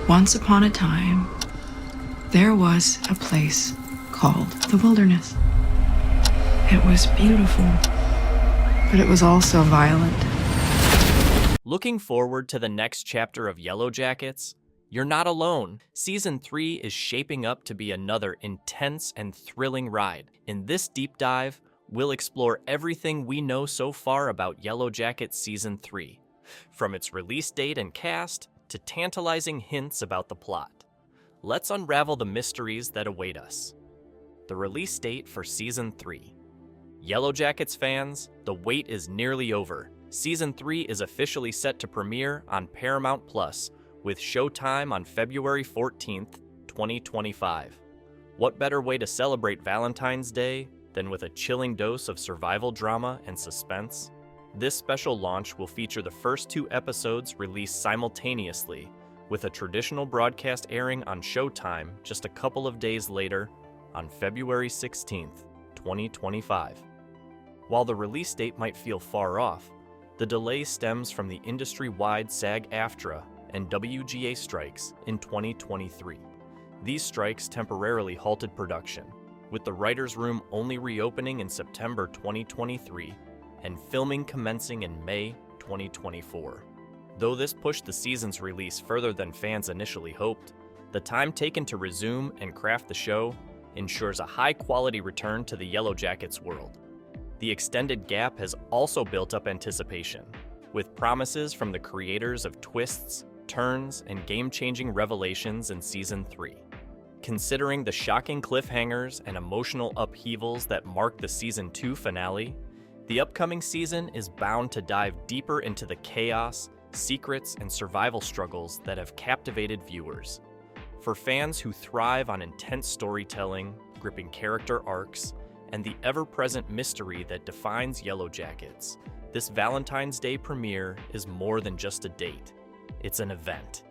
Once upon a time, there was a place called the wilderness. It was beautiful, but it was also violent. Looking forward to the next chapter of Yellowjackets? You're not alone. Season 3 is shaping up to be another intense and thrilling ride. In this deep dive, we'll explore everything we know so far about Yellowjackets Season 3, from its release date and cast to tantalizing hints about the plot. Let's unravel the mysteries that await us. The release date for Season 3. Yellowjackets fans, the wait is nearly over. Season 3 is officially set to premiere on Paramount Plus, with Showtime on February 14th, 2025. What better way to celebrate Valentine's Day than with a chilling dose of survival drama and suspense? This special launch will feature the first 2 episodes released simultaneously, with a traditional broadcast airing on Showtime just a couple of days later on February 16th, 2025. While the release date might feel far off, the delay stems from the industry-wide SAG-AFTRA and WGA strikes in 2023. These strikes temporarily halted production, with the writers' room only reopening in September 2023 and filming commencing in May 2024. Though this pushed the season's release further than fans initially hoped, the time taken to resume and craft the show ensures a high-quality return to the Yellowjackets world. The extended gap has also built up anticipation, with promises from the creators of twists, turns, and game-changing revelations in Season 3. Considering the shocking cliffhangers and emotional upheavals that mark the Season 2 finale, the upcoming season is bound to dive deeper into the chaos, secrets, and survival struggles that have captivated viewers. For fans who thrive on intense storytelling, gripping character arcs, and the ever-present mystery that defines Yellowjackets, this Valentine's Day premiere is more than just a date. It's an event.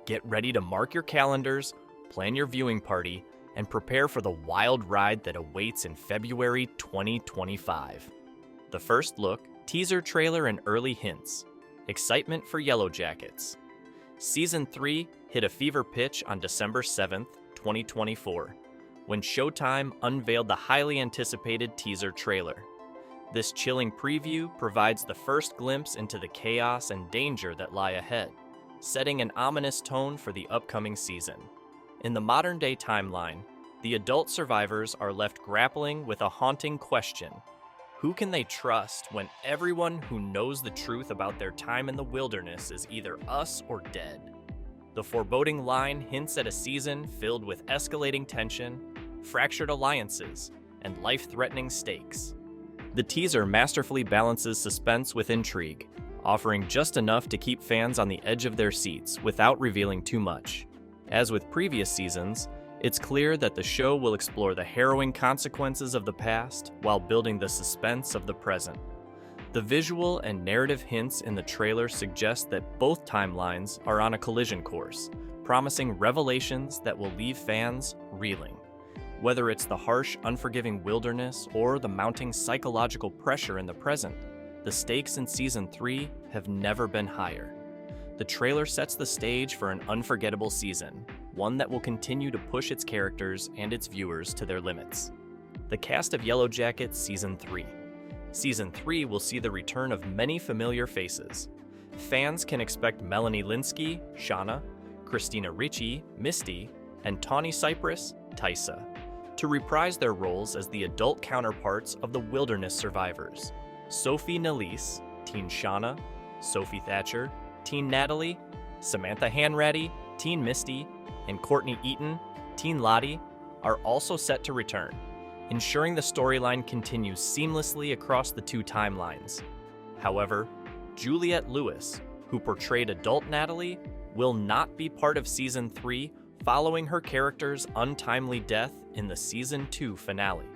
Get ready to mark your calendars, plan your viewing party, and prepare for the wild ride that awaits in February 2025. The first look, teaser trailer, and early hints. Excitement for Yellowjackets. Season 3 hit a fever pitch on December 7th, 2024, when Showtime unveiled the highly anticipated teaser trailer. This chilling preview provides the first glimpse into the chaos and danger that lie ahead, setting an ominous tone for the upcoming season. In the modern-day timeline, the adult survivors are left grappling with a haunting question. Who can they trust when everyone who knows the truth about their time in the wilderness is either us or dead? The foreboding line hints at a season filled with escalating tension, fractured alliances, and life-threatening stakes. The teaser masterfully balances suspense with intrigue, offering just enough to keep fans on the edge of their seats without revealing too much. As with previous seasons, it's clear that the show will explore the harrowing consequences of the past while building the suspense of the present. The visual and narrative hints in the trailer suggest that both timelines are on a collision course, promising revelations that will leave fans reeling. Whether it's the harsh, unforgiving wilderness or the mounting psychological pressure in the present, the stakes in Season 3 have never been higher. The trailer sets the stage for an unforgettable season, one that will continue to push its characters and its viewers to their limits. The cast of Yellowjackets Season 3. Season 3 will see the return of many familiar faces. Fans can expect Melanie Lynskey, Shauna, Christina Ricci, Misty, and Tawny Cypress, Tysa, to reprise their roles as the adult counterparts of the wilderness survivors. Sophie Nélisse, Teen Shauna, Sophie Thatcher, Teen Natalie, Samantha Hanratty, Teen Misty, and Courtney Eaton, Teen Lottie, are also set to return, ensuring the storyline continues seamlessly across the 2 timelines. However, Juliette Lewis, who portrayed adult Natalie, will not be part of Season 3 following her character's untimely death in the Season 2 finale.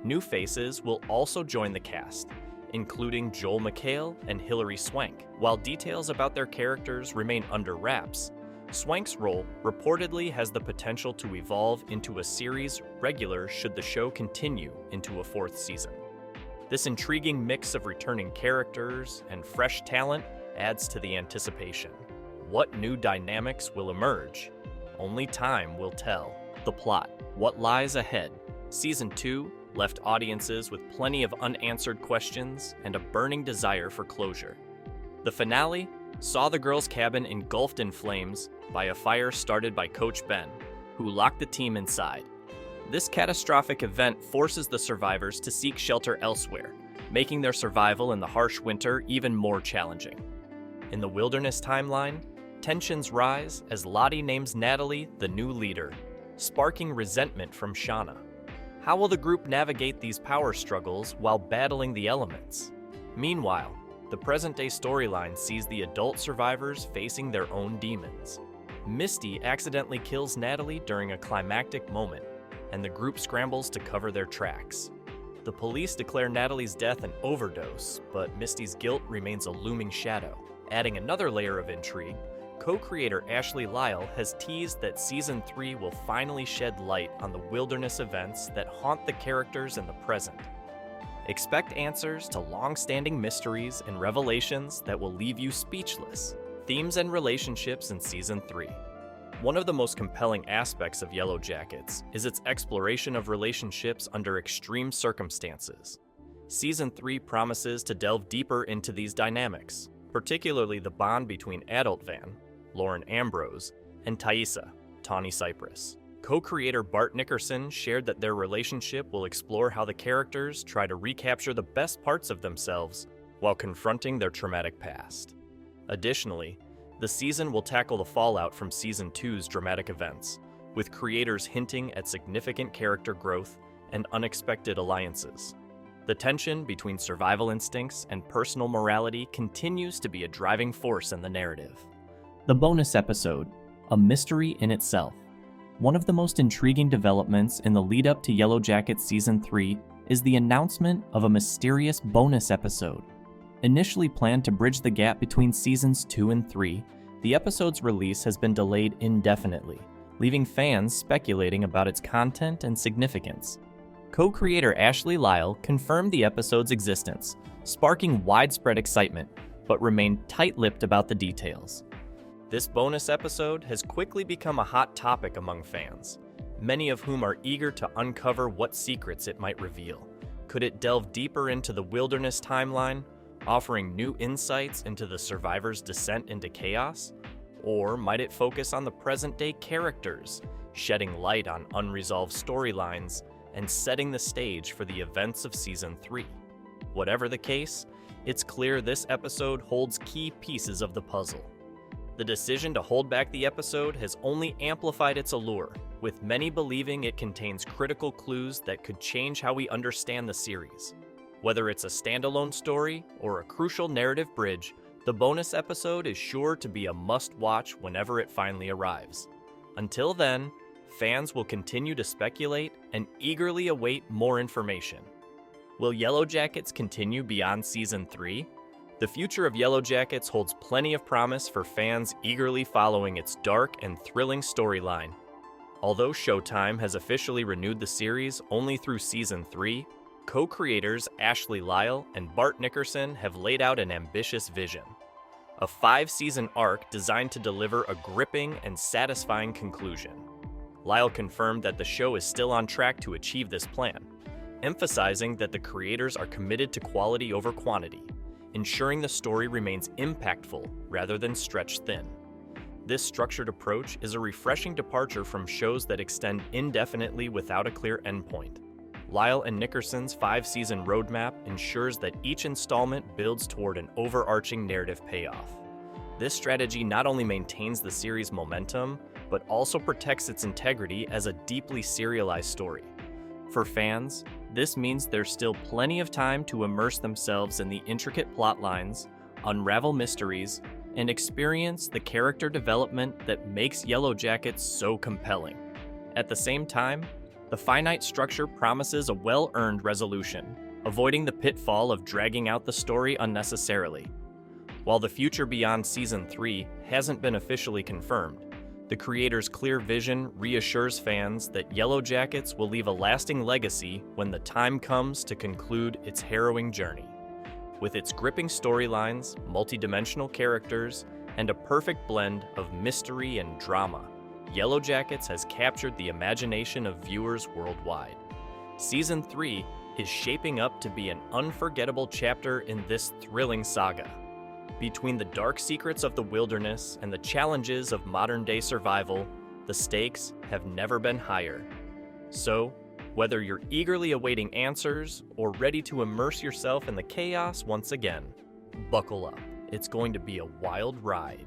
New faces will also join the cast, including Joel McHale and Hilary Swank. While details about their characters remain under wraps, Swank's role reportedly has the potential to evolve into a series regular should the show continue into a 4th season. This intriguing mix of returning characters and fresh talent adds to the anticipation. What new dynamics will emerge? Only time will tell. The plot, what lies ahead. Season 2 left audiences with plenty of unanswered questions and a burning desire for closure. The finale saw the girls' cabin engulfed in flames by a fire started by Coach Ben, who locked the team inside. This catastrophic event forces the survivors to seek shelter elsewhere, making their survival in the harsh winter even more challenging. In the wilderness timeline, tensions rise as Lottie names Natalie the new leader, sparking resentment from Shauna. How will the group navigate these power struggles while battling the elements? Meanwhile, the present-day storyline sees the adult survivors facing their own demons. Misty accidentally kills Natalie during a climactic moment, and the group scrambles to cover their tracks. The police declare Natalie's death an overdose, but Misty's guilt remains a looming shadow. Adding another layer of intrigue, co-creator Ashley Lyle has teased that Season 3 will finally shed light on the wilderness events that haunt the characters in the present. Expect answers to long-standing mysteries and revelations that will leave you speechless. Themes and relationships in Season 3. One of the most compelling aspects of Yellowjackets is its exploration of relationships under extreme circumstances. Season 3 promises to delve deeper into these dynamics, particularly the bond between adult Van, Lauren Ambrose, and Thaisa, Tawny Cypress. Co-creator Bart Nickerson shared that their relationship will explore how the characters try to recapture the best parts of themselves while confronting their traumatic past. Additionally, the season will tackle the fallout from Season 2's dramatic events, with creators hinting at significant character growth and unexpected alliances. The tension between survival instincts and personal morality continues to be a driving force in the narrative. The bonus episode, a mystery in itself. One of the most intriguing developments in the lead-up to Yellowjackets Season 3 is the announcement of a mysterious bonus episode. Initially planned to bridge the gap between Seasons 2 and 3, the episode's release has been delayed indefinitely, leaving fans speculating about its content and significance. Co-creator Ashley Lyle confirmed the episode's existence, sparking widespread excitement, but remained tight-lipped about the details. This bonus episode has quickly become a hot topic among fans, many of whom are eager to uncover what secrets it might reveal. Could it delve deeper into the wilderness timeline, offering new insights into the survivors' descent into chaos? Or might it focus on the present-day characters, shedding light on unresolved storylines and setting the stage for the events of Season 3? Whatever the case, it's clear this episode holds key pieces of the puzzle. The decision to hold back the episode has only amplified its allure, with many believing it contains critical clues that could change how we understand the series. Whether it's a standalone story or a crucial narrative bridge, the bonus episode is sure to be a must-watch whenever it finally arrives. Until then, fans will continue to speculate and eagerly await more information. Will Yellowjackets continue beyond Season 3? The future of Yellowjackets holds plenty of promise for fans eagerly following its dark and thrilling storyline. Although Showtime has officially renewed the series only through Season 3, co-creators Ashley Lyle and Bart Nickerson have laid out an ambitious vision. A 5-season arc designed to deliver a gripping and satisfying conclusion. Lyle confirmed that the show is still on track to achieve this plan, emphasizing that the creators are committed to quality over quantity, ensuring the story remains impactful rather than stretched thin. This structured approach is a refreshing departure from shows that extend indefinitely without a clear endpoint. Lyle and Nickerson's 5-season roadmap ensures that each installment builds toward an overarching narrative payoff. This strategy not only maintains the series' momentum, but also protects its integrity as a deeply serialized story. For fans, this means there's still plenty of time to immerse themselves in the intricate plot lines, unravel mysteries, and experience the character development that makes Yellowjackets so compelling. At the same time, the finite structure promises a well-earned resolution, avoiding the pitfall of dragging out the story unnecessarily. While the future beyond Season 3 hasn't been officially confirmed, the creator's clear vision reassures fans that Yellowjackets will leave a lasting legacy when the time comes to conclude its harrowing journey. With its gripping storylines, multi-dimensional characters, and a perfect blend of mystery and drama, Yellowjackets has captured the imagination of viewers worldwide. Season 3 is shaping up to be an unforgettable chapter in this thrilling saga. Between the dark secrets of the wilderness and the challenges of modern-day survival, the stakes have never been higher. So, whether you're eagerly awaiting answers or ready to immerse yourself in the chaos once again, buckle up. It's going to be a wild ride.